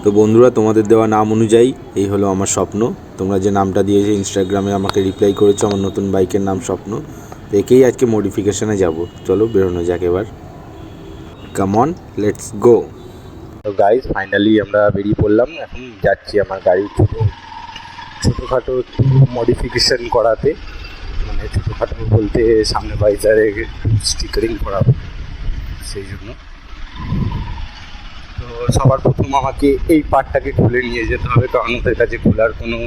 তো বন্ধুরা, তোমাদের দেওয়া নাম অনুযায়ী এই হলো আমার স্বপ্ন। তোমরা যে নামটা দিয়েছে ইনস্টাগ্রামে আমাকে রিপ্লাই করেছো, আমার নতুন বাইকের নাম স্বপ্ন। তো একেই আজকে মডিফিকেশানে যাব। চলো বেরোনো যাক এবার। Come on, let's go. তো গাইজ ফাইনালি আমরা বেরিয়ে পড়লাম। এখন যাচ্ছি আমার গাড়ি ছোটোখাটো একটু মডিফিকেশান করাতে। মানে ছোটোখাটো বলতে সামনে বাইজারে স্টিকারিং করাবো, সেই জন্য। তো সবার প্রথম আমাকে এই পার্টটাকে খুলে নিয়ে যেতে হবে, কারণ ওদের কাছে খোলার কোনো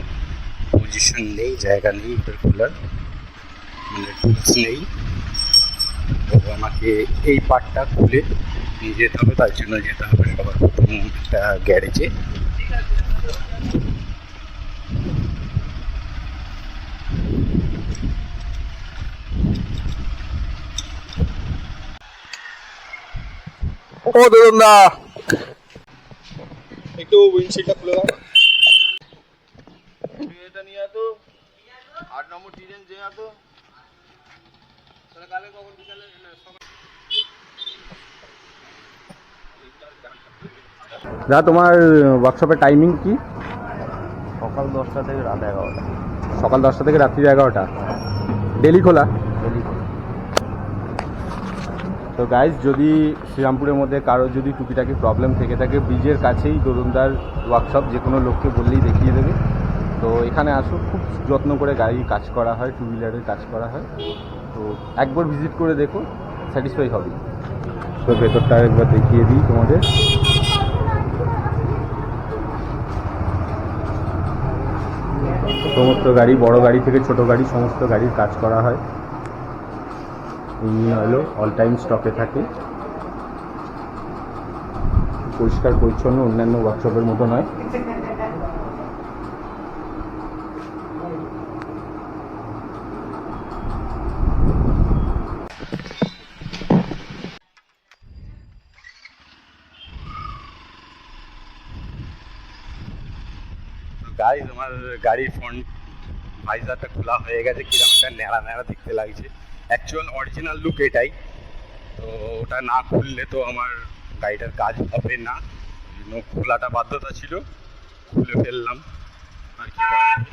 পজিশন নেই, জায়গা নেই ওদের খোলার, মানে টুলস নেই। তো আমাকে এই পার্টটা খুলে নিয়ে যেতে হবে, তার জন্য যেতে হবে সবার প্রথম একটা গ্যারেজে। ও ধরুন না, একটু উইন্ডশিল্ডটা খুলে দাও। এটা নিয়ে তো 8 নম্বর ডিজাইন যে তো তাহলে কালে কখন বিকালে দা, তোমার ওয়ার্কশপের টাইমিং কি? সকাল 10টা থেকে রাত 11টা। সকাল 10টা থেকে রাত্রি 11টা, ডেলি খোলা? তো গাইজ, যদি শ্রীরামপুরের মধ্যে কারো যদি টুকিটাকি প্রবলেম থেকে থাকে, ব্রিজের কাছেই দরুনদার ওয়ার্কশপ, যে কোনো লোককে বললেই দেখিয়ে দেবে। তো এখানে আসো, খুব যত্ন করে গাড়ি কাজ করা হয়, টু হুইলারের কাজ করা হয়। তো একবার ভিজিট করে দেখো, স্যাটিসফাই হবে। তো ভেতরটা একবার দেখিয়ে দিই তোমাদের। সমস্ত গাড়ি, বড় গাড়ি থেকে ছোট গাড়ি, সমস্ত গাড়ির কাজ করা হয়। ইঞ্জিন অয়েলও অল টাইম স্টকে থাকে, পরিষ্কার পরিচ্ছন্ন, অন্যান্য ওয়ার্কশপের মতো নয়। গাইজ, আমার গাড়ির ফ্রন্ট ভাইজারটা খোলা হয়ে গেছে। কিরকম একটা ন্যাড়া ন্যাড়া দেখতে লাগছে। অ্যাকচুয়াল অরিজিনাল লুক এটাই। তো ওটা না খুললে তো আমার গাড়িটার কাজ হবে না, খোলাটা বাধ্যতা ছিল, খুলে ফেললাম আর কি করা যাবে।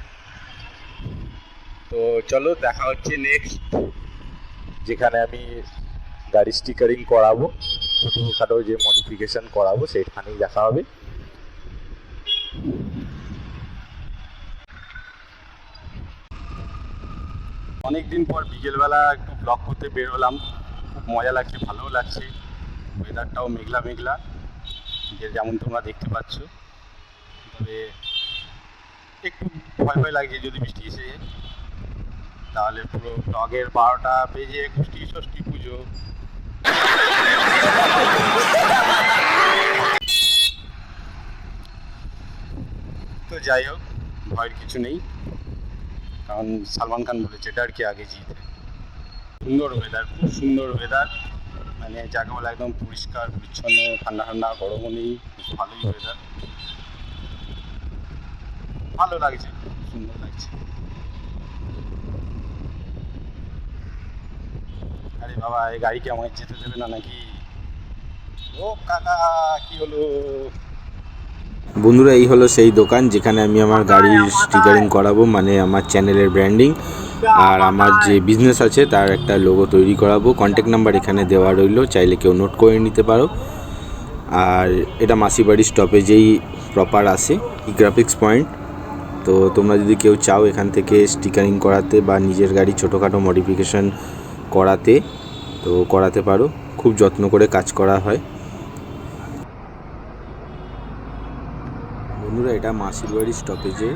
তো চলো দেখা হচ্ছে নেক্সট, যেখানে আমি গাড়ি স্টিকারিং করাবো, ছোটোখাটো যে মডিফিকেশান করাবো সেখানেই দেখা হবে। অনেকদিন পর বিকেলবেলা একটু ব্লগ করতে বেরোলাম, খুব মজা লাগছে, ভালোও লাগছে। ওয়েদারটাও মেঘলা মেঘলা, যে যেমন তোমরা দেখতে পাচ্ছ। তবে একটু ভয় ভয় লাগছে, যদি বৃষ্টি এসে যায় তাহলে পুরো ব্লগের 12টা বেজে ষষ্ঠী পুজো। তো যাই হোক, ভয়ের কিছু নেই, কারণ সালমান খান বলেছে ডর কে আগে জিত। সুন্দর ওয়েদার, খুব সুন্দর ওয়েদার, মানে যাকে বলে একদম পরিষ্কার পরিচ্ছন্ন, ঠান্ডা ঠান্ডা, গরমও নেই, ভালোই ওয়েদার, ভালো লাগছে, সুন্দর লাগছে। আরে বাবা, এই গাড়িকে আমায় যেতে দেবে না নাকি? ও কাকা, কি হলো? বন্ধুরা, এই হলো সেই দোকান যেখানে আমি আমার গাড়ির স্টিকারিং করাবো, মানে আমার চ্যানেলের ব্র্যান্ডিং আর আমার যে বিজনেস আছে তার একটা লোগো তৈরি করাবো। কন্ট্যাক্ট নাম্বার এখানে দেওয়া রইলো, চাইলে কেউ নোট করে নিতে পারো। আর এটা মাসিবাড়ি স্টপেজেই প্রপার আসে, গ্রাফিক্স পয়েন্ট। তো তোমরা যদি কেউ চাও এখান থেকে স্টিকারিং করাতে বা নিজের গাড়ি ছোটোখাটো মডিফিকেশান করাতে, তো করাতে পারো। খুব যত্ন করে কাজ করা হয়। বন্ধুরা, এটা মাসির বাড়ি স্টপেজে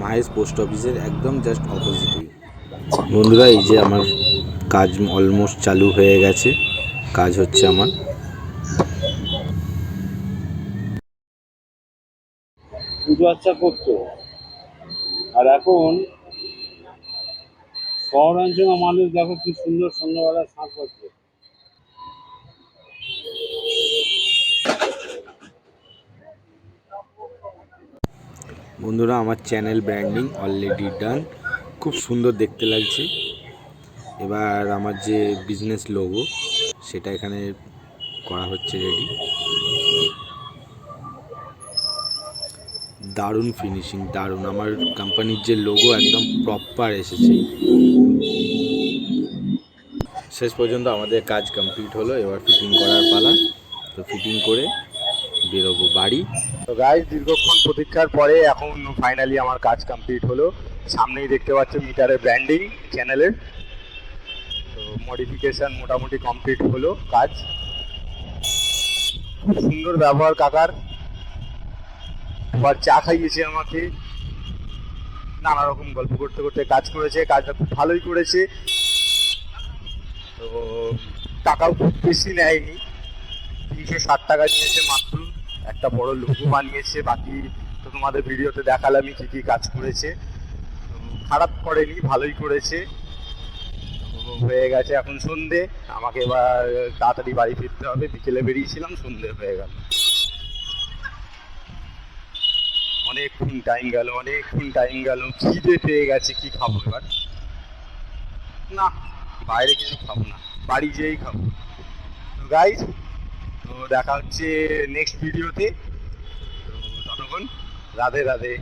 মাহেশ পোস্ট অফিসের একদম জাস্ট অপোজিটেই। বন্ধুরা, এই যে আমার কাজ অলমোস্ট চালু হয়ে গেছে, কাজ হচ্ছে আমার। পুজো আচ্ছা করতো, আর এখন শহরাঞ্চলের মানুষ দেখো কি সুন্দর সন্ধ্যাবেলা শাঁখ করছে। বন্ধুরা, আমার চ্যানেল ব্র্যান্ডিং অলরেডি ডান, খুব সুন্দর দেখতে লাগছে। এবার আমার যে বিজনেস লোগো সেটা এখানে করা হচ্ছে, রেডি। দারুণ ফিনিশিং, দারুণ। আমার কোম্পানির যে লোগো একদম প্রপার এসেছে। শেষ পর্যন্ত আমাদের কাজ কমপ্লিট হলো, এবার ফিটিং করার পালা। তো ফিটিং করে বেরোবো বাড়ি। তো গাইস, দীর্ঘক্ষণ প্রতীক্ষার পরে এখন ফাইনালি আমার কাজ কমপ্লিট হলো। সামনেই দেখতে পাচ্ছ মিটারের ব্র্যান্ডিং চ্যানেলের। তো মডিফিকেশন মোটামুটি কমপ্লিট হলো কাজ। খুব সুন্দর ব্যবহার কাকার। আবার চা খাইয়েছে আমাকে, নানা রকম গল্প করতে করতে কাজ করেছে, কাজটা খুব ভালোই করেছে। তো টাকাও খুব বেশি নেয়নি, 360 টাকা নিয়েছে মাত্র। একটা বড় লোগো বানিয়েছে, বাকি তো তোমাদের ভিডিওতে দেখালামই কী কী কাজ করেছে। তো খারাপ করেনি, ভালোই করেছে। তো হয়ে গেছে এখন সন্ধে, আমাকে এবার তাড়াতাড়ি বাড়ি ফিরতে হবে। বিকেলে বেরিয়েছিলাম, সন্ধে হয়ে গেল। অনেকক্ষণ টাইম গেল, খিদে পেয়ে গেছে। কি খাবো এবার? না, বাইরে কিছু খাবো না, বাড়ি যেয়েই খাবো। তো গাইস, তো দেখা হচ্ছে নেক্সট ভিডিওতে। তো ততক্ষণ রাধে রাধে।